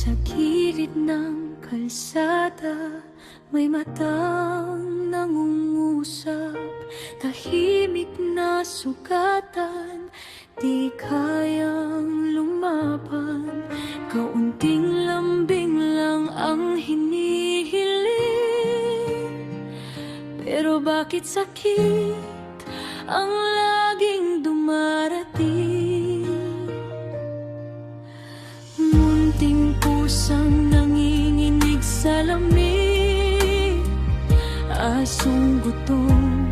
Sa gilid ng kalsada, may matang nangungusap. Tahimik na sugatan, di kayang lumaban. Kaunting lambing lang ang hinihiling, pero bakit sakit ang laging dumarating? Munting pusang nanginginig sa lamig, asong gutom,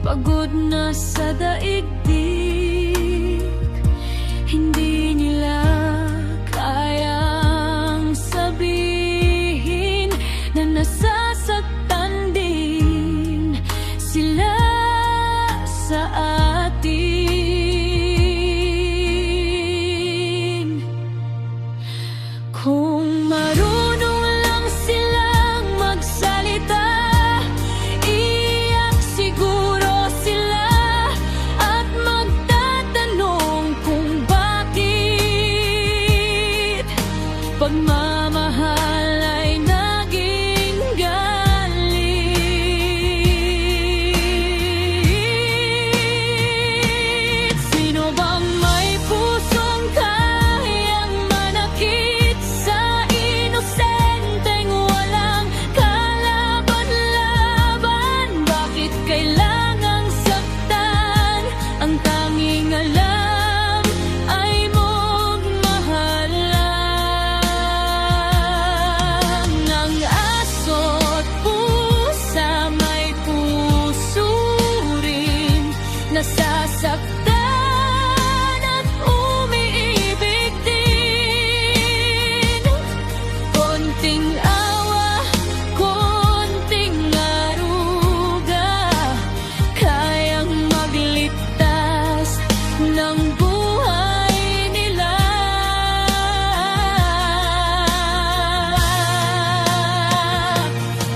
pagod na sa daigdig. Hindi nila kayang sabihin na nasasaktan din sila sa atin. Kung marunong lang silang magsalita, iyak siguro sila at magtatanong kung bakit pagmamahal ay naging galit. Sino bang may pusong kayang manakit sa inosenteng walang kalaban-laban? Bakit kailangang saktan? Ang tanging alam ay magmahal lang. Ang aso't pusa may puso rin, nasasaktan at umiibig din. Konting awa, konting aruga, kayang magligtas ng buhay nila.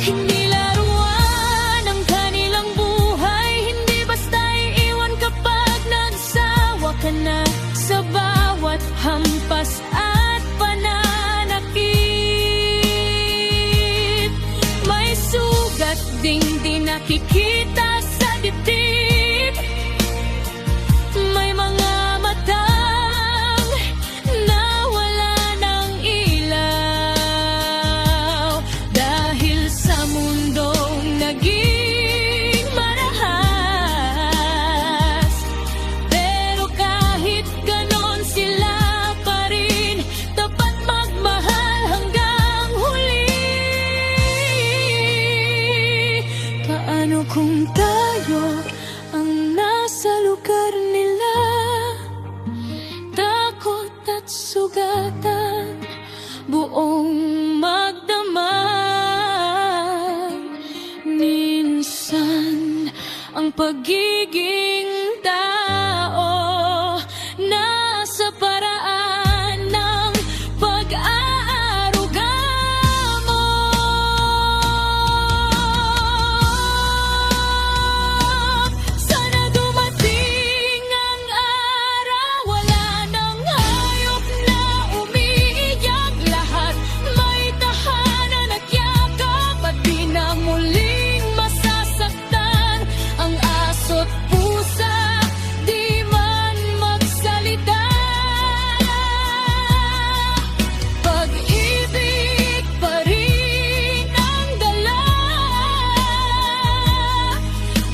Hindi laruan ang kanilang buhay, hindi basta iiwan kapag nagsawa ka na. Sa bawat hampas at pananakit, may sugat ding di nakikita sa dibdib. May mga matang nawala ng ilaw dahil sa mundong naging marahas. Pero kahit ganon, sila pa rin tapat magmahal hanggang huli. Paano kung tayo ang nasa lugar nila? Takot at sugatan, buong magdamag. Minsan ang pagiging tao nasa paraan ng pag-aaruga mo. Sana dumating ang araw, wala nang hayop na umiiyak. Lahat may tahanan at yakap at di na muling masasaktan. Ang aso't pusa di man magsalita, pag-ibig pa rin ang dala.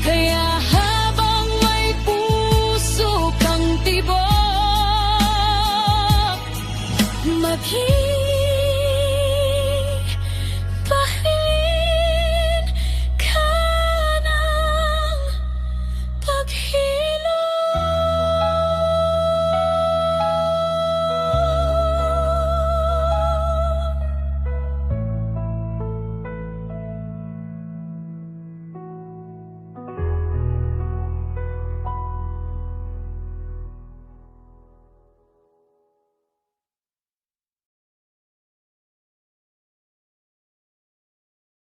Kaya habang may puso kang tibok, maghihintay